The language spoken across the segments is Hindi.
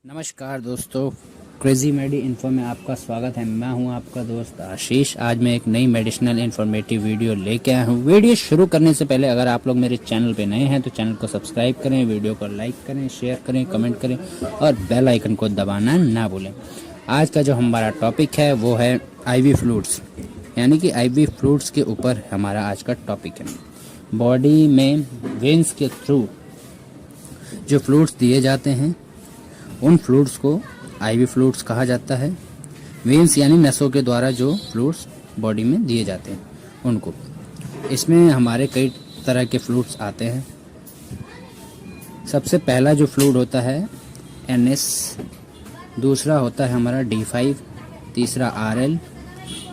नमस्कार दोस्तों, क्रेजी मेडी इन्फो में आपका स्वागत है। मैं हूं आपका दोस्त आशीष। आज मैं एक नई मेडिसिनल इन्फॉर्मेटिव वीडियो लेके आया हूं। वीडियो शुरू करने से पहले अगर आप लोग मेरे चैनल पे नए हैं तो चैनल को सब्सक्राइब करें, वीडियो को लाइक करें, शेयर करें, कमेंट करें और बेल आइकन को दबाना ना भूलें। आज का जो हमारा टॉपिक है वो है आईवी फ्लूइड्स, यानी कि आईवी फ्लूइड्स के ऊपर हमारा आज का टॉपिक है। बॉडी में वेन्स के थ्रू जो फ्लूइड्स दिए जाते हैं उन फ्लूइड्स को आईवी फ्लूइड्स कहा जाता है। वेन्स यानी नसों के द्वारा जो फ्लूइड्स बॉडी में दिए जाते हैं उनको। इसमें हमारे कई तरह के फ्लूइड्स आते हैं। सबसे पहला जो फ्लूइड होता है NS, दूसरा होता है हमारा D5, तीसरा RL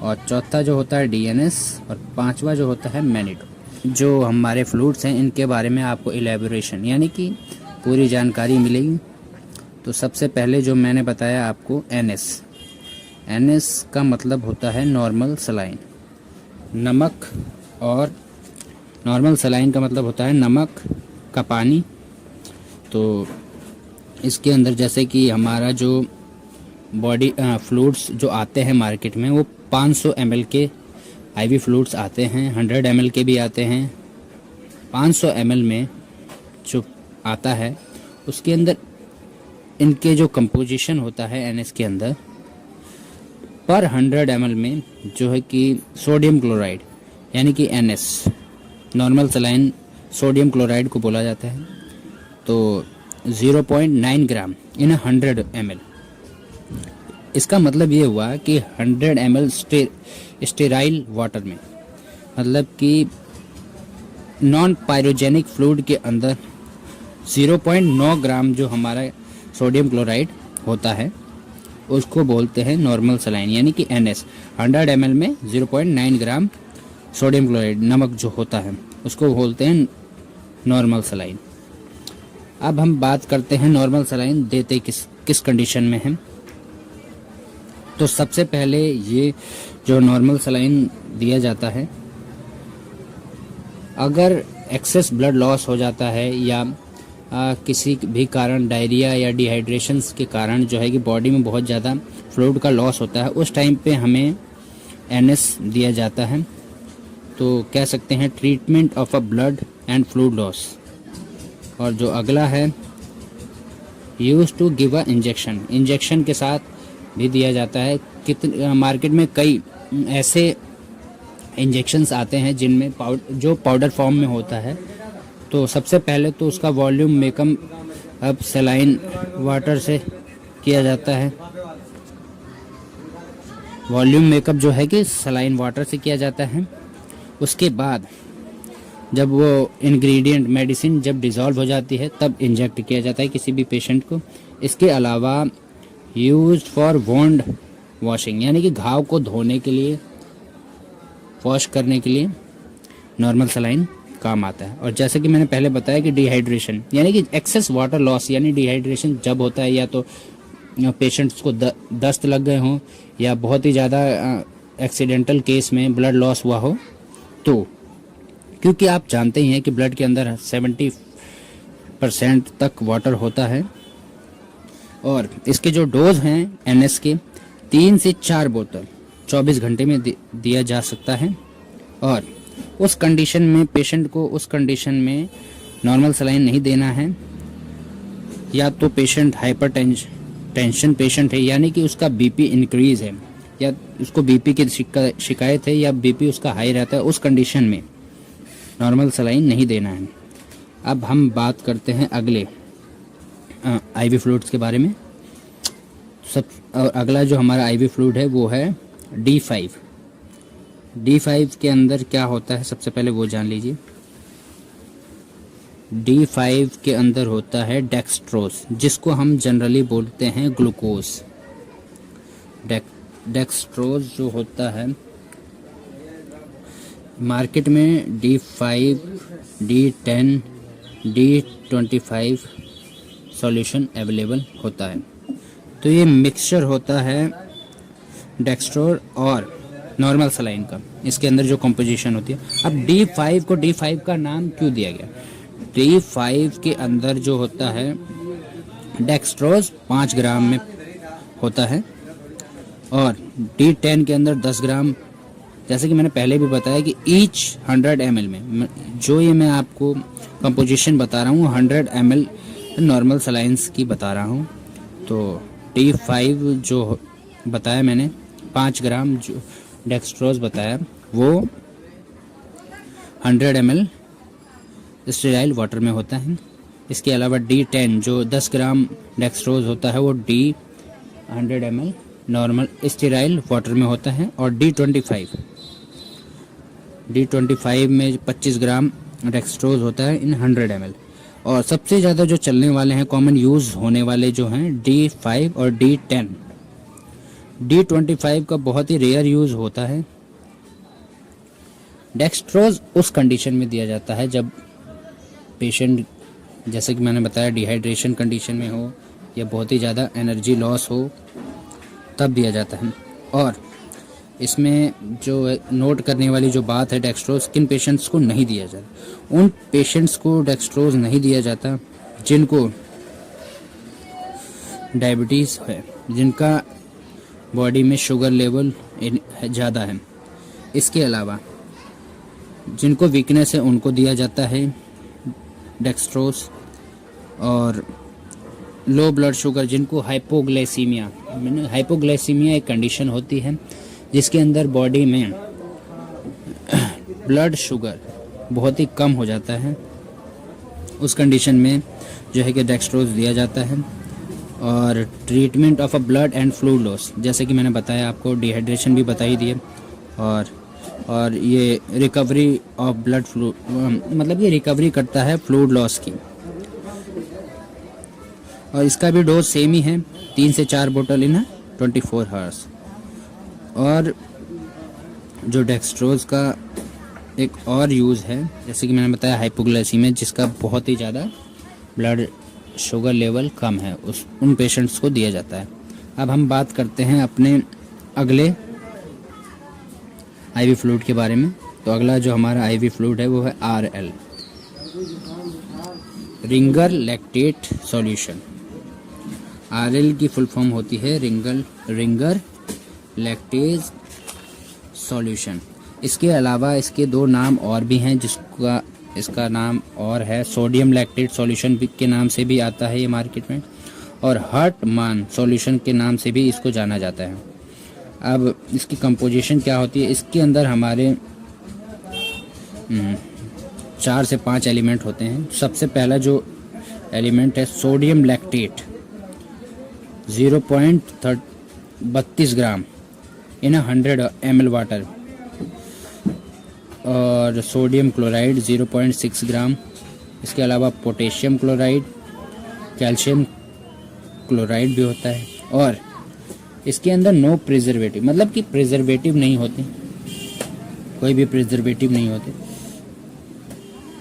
और चौथा जो होता है DNS और पांचवा जो होता है मैनिटो। जो हमारे फ्लूइड्स हैं इनके बारे में आपको इलेबोरेशन यानी कि पूरी जानकारी मिलेगी। तो सबसे पहले जो मैंने बताया आपको NS का मतलब होता है नॉर्मल सलाइन, नमक, और नॉर्मल सलाइन का मतलब होता है नमक का पानी। तो इसके अंदर जैसे कि हमारा जो बॉडी फ्लूइड्स जो आते हैं मार्केट में वो 500 ml के आईवी फ्लूइड्स आते हैं, 100 ml के भी आते हैं। 500 ml में जो आता है उसके अंदर इनके जो कंपोजिशन होता है NS के अंदर पर 100 ml में जो है कि सोडियम क्लोराइड यानी कि NS, normal saline sodium chloride को बोला जाता है। तो 0.9 ग्राम इन 100 ml। इसका मतलब ये हुआ कि 100 ml स्टेराइल वाटर में, मतलब कि नॉन पायरोजेनिक फ्लूइड के अंदर 0.9 ग्राम जो हमारा सोडियम क्लोराइड होता है उसको बोलते हैं नॉर्मल सलाइन यानी कि NS। 100 ml में 0.9 ग्राम सोडियम क्लोराइड नमक जो होता है उसको बोलते हैं नॉर्मल सलाइन। अब हम बात करते हैं नॉर्मल सलाइन देते किस कंडीशन में है। तो सबसे पहले ये जो नॉर्मल सलाइन दिया जाता है, अगर एक्सेस ब्लड लॉस हो जाता है या किसी भी कारण डायरिया या डिहाइड्रेशन के कारण जो है कि बॉडी में बहुत ज़्यादा फ्लूइड का लॉस होता है, उस टाइम पे हमें NS दिया जाता है। तो कह सकते हैं treatment of a blood and fluid loss. और जो अगला है use to give a injection के साथ भी दिया जाता है। मार्केट में कई ऐसे इंजेक्शंस आते हैं जिनमें जो पाउडर फॉर्म में होता है। तो सबसे पहले तो उसका वॉल्यूम मेकअप अब सलाइन वाटर से किया जाता है। वॉल्यूम मेकअप जो है कि सलाइन वाटर से किया जाता है। उसके बाद जब वो इंग्रेडिएंट मेडिसिन जब डिज़ोल्व हो जाती है तब इंजेक्ट किया जाता है किसी भी पेशेंट को। इसके अलावा यूज्ड फॉर वोंड वॉशिंग यानी कि घाव को धोने के लिए, वॉश करने के लिए नॉर्मल सलाइन काम आता है। और जैसे कि मैंने पहले बताया कि डिहाइड्रेशन यानी कि एक्सेस वाटर लॉस यानी डिहाइड्रेशन जब होता है या तो पेशेंट्स को दस्त लग गए हों या बहुत ही ज़्यादा एक्सीडेंटल केस में ब्लड लॉस हुआ हो, तो क्योंकि आप जानते ही हैं कि ब्लड के अंदर 70% तक वाटर होता है और इसके जो डोज हैं NS के 3 से 4 बोतल 24 घंटे में दिया जा सकता है। और उस कंडीशन में पेशेंट को उस कंडीशन में नॉर्मल सलाइन नहीं देना है। या तो पेशेंट हाइपरटेंशन पेशेंट है यानी कि उसका BP इंक्रीज है या उसको BP की शिकायत है या BP उसका हाई रहता है, उस कंडीशन में नॉर्मल सलाइन नहीं देना है। अब हम बात करते हैं अगले आईवी फ्लूइड्स के बारे में। अगला जो हमारा आईवी फ्लूइड है वो है D5। D5 के अंदर क्या होता है सबसे पहले वो जान लीजिए। D5 के अंदर होता है डेक्सट्रोज, जिसको हम जनरली बोलते हैं ग्लूकोज। डेक्सट्रोज जो होता है मार्केट में D5, D10, D25 solution available होता है। तो ये मिक्सचर होता है डेक्सट्रोज और नॉर्मल सलाइन का, इसके अंदर जो कंपोजिशन होती है। अब D5 को D5 का नाम क्यों दिया गया? D5 के अंदर जो होता है डेक्सट्रोज 5 ग्राम में होता है और D10 के अंदर 10 ग्राम। जैसे कि मैंने पहले भी बताया कि ईच 100 ml में, जो ये मैं आपको कंपोजिशन बता रहा हूँ 100 ml नॉर्मल सलाइंस की बता रहा हूँ। तो D5 जो बताया मैंने 5 ग्राम जो डेक्सट्रोज बताया वो 100 ml स्टेराइल वाटर में होता है। इसके अलावा D10 जो 10 ग्राम डेक्सट्रोज होता है वो 100 ml नॉर्मल स्टेराइल वाटर में होता है। और D25 में 25 ग्राम डेक्सट्रोज होता है इन 100 ml। और सबसे ज़्यादा जो चलने वाले हैं, कॉमन यूज़ होने वाले जो हैं D5 और D10। D25 का बहुत ही रेयर यूज़ होता है। डेक्सट्रोज उस कंडीशन में दिया जाता है जब पेशेंट, जैसे कि मैंने बताया, डिहाइड्रेशन कंडीशन में हो या बहुत ही ज़्यादा एनर्जी लॉस हो, तब दिया जाता है। और इसमें जो नोट करने वाली जो बात है, डेक्सट्रोज किन पेशेंट्स को नहीं दिया जाता। उन पेशेंट्स को डेक्सट्रोज नहीं दिया जाता जिनको डायबिटीज़ है, जिनका बॉडी में शुगर लेवल ज़्यादा है। इसके अलावा जिनको वीकनेस है उनको दिया जाता है डेक्सट्रोज। और लो ब्लड शुगर, जिनको हाइपोग्लाइसीमिया एक कंडीशन होती है जिसके अंदर बॉडी में ब्लड शुगर बहुत ही कम हो जाता है, उस कंडीशन में जो है कि डेक्सट्रोज दिया जाता है। और treatment of a blood and fluid loss, जैसे कि मैंने बताया आपको, डिहाइड्रेशन भी बता ही दिए। और ये रिकवरी ऑफ ब्लड फ्लू, मतलब ये रिकवरी करता है फ्लूइड लॉस की। और इसका भी डोज सेम ही है, 3 से 4 बोतल इन 24 आवर्स। और जो डेक्सट्रोज का एक और यूज़ है, जैसे कि मैंने बताया हाइपोग्लाइसीमिया, जिसका बहुत ही ज़्यादा ब्लड शुगर लेवल कम है, उन पेशेंट्स को दिया जाता है। अब हम बात करते हैं अपने अगले आईवी फ्लूइड के बारे में। तो अगला जो हमारा आईवी फ्लूइड है वो है RL, Ringer lactate solution. RL की फुल फॉर्म होती है रिंगर लैक्टेज सॉल्यूशन। इसके अलावा इसके 2 नाम और भी हैं, इसका नाम और है सोडियम लैक्टेट सॉल्यूशन के नाम से भी आता है ये मार्केट में, और हर्टमान सॉल्यूशन के नाम से भी इसको जाना जाता है। अब इसकी कंपोजिशन क्या होती है, इसके अंदर हमारे 4 से 5 एलिमेंट होते हैं। सबसे पहला जो एलिमेंट है सोडियम लैक्टेट 0.32 ग्राम इन 100 ml वाटर, और सोडियम क्लोराइड 0.6 ग्राम। इसके अलावा पोटेशियम क्लोराइड, कैल्शियम क्लोराइड भी होता है। और इसके अंदर नो प्रिजर्वेटिव, मतलब कि प्रिजर्वेटिव नहीं होते, कोई भी प्रिजर्वेटिव नहीं होते,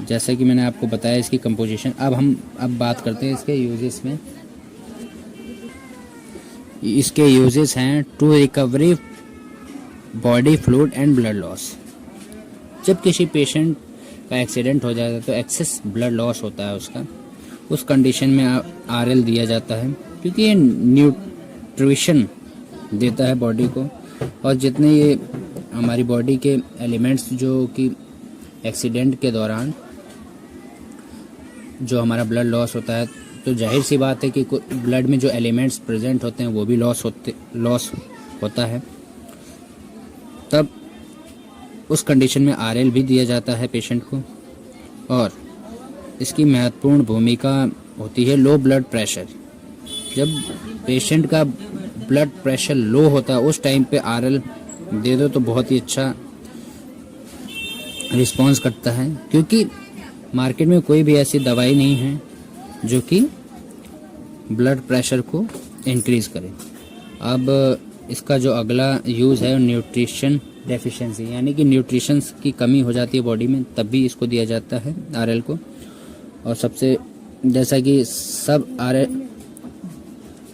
जैसा कि मैंने आपको बताया इसकी कंपोजिशन। अब बात करते हैं इसके यूजेस में। इसके यूजेस हैं to recovery body fluid and blood loss. जब किसी पेशेंट का एक्सीडेंट हो जाता है तो एक्सेस ब्लड लॉस होता है उसका, उस कंडीशन में RL दिया जाता है, क्योंकि ये न्यूट्रिशन देता है बॉडी को। और जितने ये हमारी बॉडी के एलिमेंट्स जो कि एक्सीडेंट के दौरान जो हमारा ब्लड लॉस होता है, तो जाहिर सी बात है कि ब्लड में जो एलिमेंट्स प्रेजेंट होते हैं वो भी लॉस होता है। तब उस कंडीशन में RL भी दिया जाता है पेशेंट को। और इसकी महत्वपूर्ण भूमिका होती है लो ब्लड प्रेशर। जब पेशेंट का ब्लड प्रेशर लो होता है उस टाइम पे RL दे दो तो बहुत ही अच्छा रिस्पॉन्स करता है, क्योंकि मार्केट में कोई भी ऐसी दवाई नहीं है जो कि ब्लड प्रेशर को इंक्रीज करे। अब इसका जो अगला यूज़ है न्यूट्रिशन डेफिशिएंसी, यानी कि न्यूट्रिशन की कमी हो जाती है बॉडी में, तब भी इसको दिया जाता है RL को। और सबसे जैसा कि सब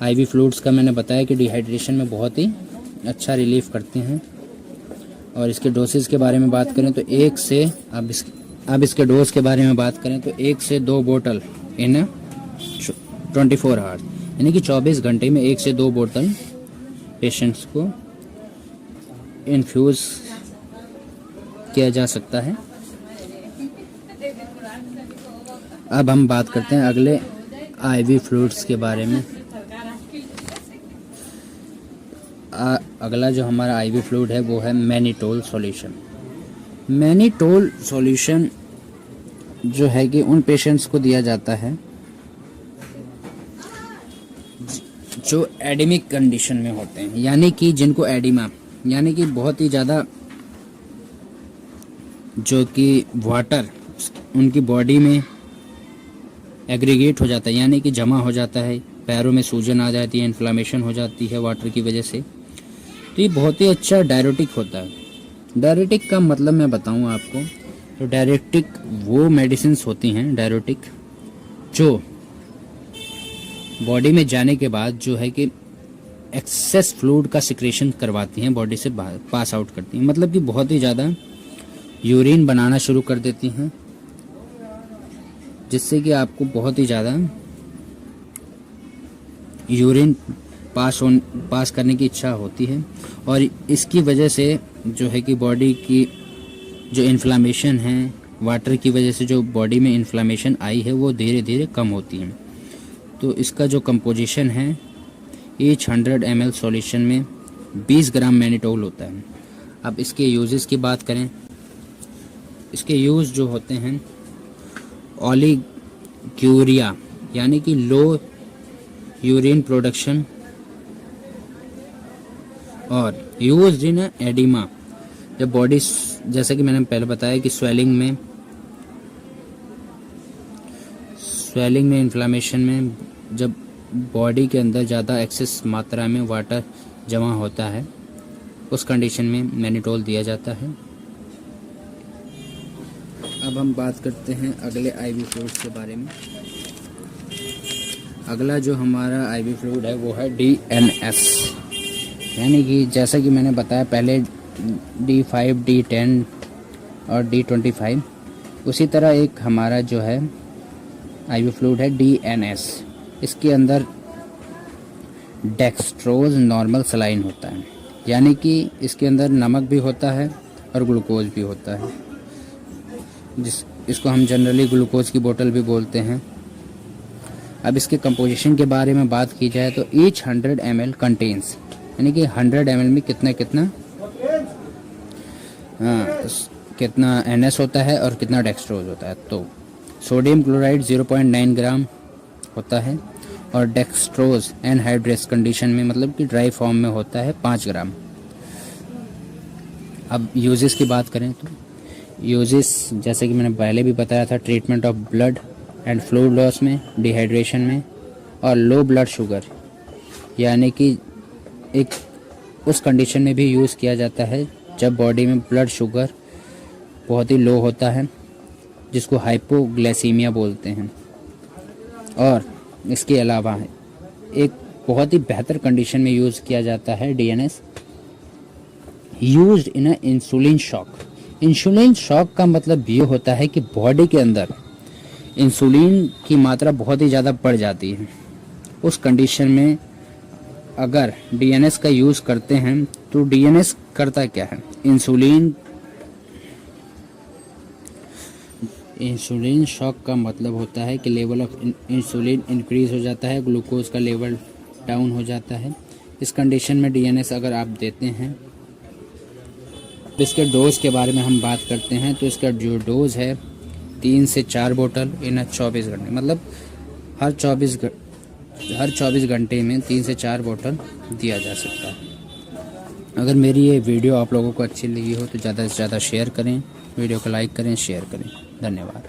आईवी फ्लूइड्स का मैंने बताया कि डिहाइड्रेशन में बहुत ही अच्छा रिलीफ करते हैं। और इसके डोसेज के बारे में बात करें तो अब इसके डोज के बारे में बात करें तो 1 से 2 बोतल इन 24 आवर्स। यानी कि 24 घंटे में 1 से 2 बोतल पेशेंट्स को इन्फ्यूज़ किया जा सकता है। अब हम बात करते हैं अगले आईवी फ्लूइड्स के बारे में। अगला जो हमारा आईवी फ्लूइड है वो है मैनिटोल सॉल्यूशन। मैनिटोल सॉल्यूशन जो है कि उन पेशेंट्स को दिया जाता है जो एडेमिक कंडीशन में होते हैं, यानी कि जिनको एडिमा यानी कि बहुत ही ज़्यादा जो कि वाटर उनकी बॉडी में एग्रीगेट हो जाता है, यानी कि जमा हो जाता है, पैरों में सूजन आ जाती है, इन्फ्लामेशन हो जाती है वाटर की वजह से। तो ये बहुत ही अच्छा डायरेटिक होता है। डायरेटिक का मतलब मैं बताऊं आपको, तो डायरेटिक वो मेडिसिन्स होती हैं डायरेटिक जो बॉडी में जाने के बाद जो है कि एक्सेस फ्लूइड का सिक्रेशन करवाती हैं, बॉडी से पास आउट करती हैं, मतलब कि बहुत ही ज़्यादा यूरिन बनाना शुरू कर देती हैं, जिससे कि आपको बहुत ही ज़्यादा यूरिन पास करने की इच्छा होती है। और इसकी वजह से जो है कि बॉडी की जो इन्फ्लामेशन है, वाटर की वजह से जो बॉडी में इन्फ्लामेशन आई है वो धीरे धीरे कम होती है। तो इसका जो कंपोजिशन है, ईच 100 ml सॉल्यूशन में 20 ग्राम मैनिटोल होता है। अब इसके यूजेस की बात करें, इसके यूज़ जो होते हैं ओलिग्यूरिया यानी कि लो यूरिन प्रोडक्शन, और यूज्ड इन एडिमा जब बॉडी, जैसा कि मैंने पहले बताया कि स्वेलिंग में इन्फ्लामेशन में जब बॉडी के अंदर ज़्यादा एक्सेस मात्रा में वाटर जमा होता है, उस कंडीशन में मैनिटोल दिया जाता है। अब हम बात करते हैं अगले आईवी फ्लूइड्स के बारे में। अगला जो हमारा आईवी फ्लूइड है वो है DNS, यानी कि जैसा कि मैंने बताया पहले D5, D10 और D25, उसी तरह एक हमारा जो है आईवी फ्लूइड है DNS। इसके अंदर डेक्सट्रोज नॉर्मल सलाइन होता है, यानी कि इसके अंदर नमक भी होता है और ग्लूकोज भी होता है, इसको हम जनरली ग्लूकोज की बोतल भी बोलते हैं। अब इसके कंपोजिशन के बारे में बात की जाए तो ईच 100 ml कंटेन्स, यानी कि 100 ml में कितना NS होता है और कितना डेक्सट्रोज होता है। तो सोडियम क्लोराइड 0.9 ग्राम होता है और डेक्सट्रोज एनहाइड्रेस कंडीशन में, मतलब कि ड्राई फॉर्म में होता है 5 ग्राम। अब यूजेस की बात करें तो यूजेस जैसे कि मैंने पहले भी बताया था, treatment of blood and fluid loss में, डिहाइड्रेशन में, और लो ब्लड शुगर, यानी कि एक उस कंडीशन में भी यूज़ किया जाता है जब बॉडी में ब्लड शुगर बहुत ही लो होता है, जिसको हाइपोग्लाइसीमिया बोलते हैं। और इसके अलावा एक बहुत ही बेहतर कंडीशन में यूज़ किया जाता है DNS, used in insulin shock. Insulin shock का मतलब ये होता है कि बॉडी के अंदर इंसुलिन की मात्रा बहुत ही ज़्यादा बढ़ जाती है। उस कंडीशन में अगर DNS का यूज़ करते हैं तो DNS करता क्या है, इंसुलिन शॉक का मतलब होता है कि लेवल ऑफ इंसुलिन इंक्रीज हो जाता है, ग्लूकोज का लेवल डाउन हो जाता है। इस कंडीशन में DNS अगर आप देते हैं, इसके डोज के बारे में हम बात करते हैं तो इसका जो डोज है 3 से 4 बोतल इन 24 घंटे, मतलब हर 24 घंटे में 3 से 4 बोतल दिया जा सकता है। अगर मेरी ये वीडियो आप लोगों को अच्छी लगी हो तो ज़्यादा से ज़्यादा शेयर करें, वीडियो को लाइक करें, शेयर करें। धन्यवाद।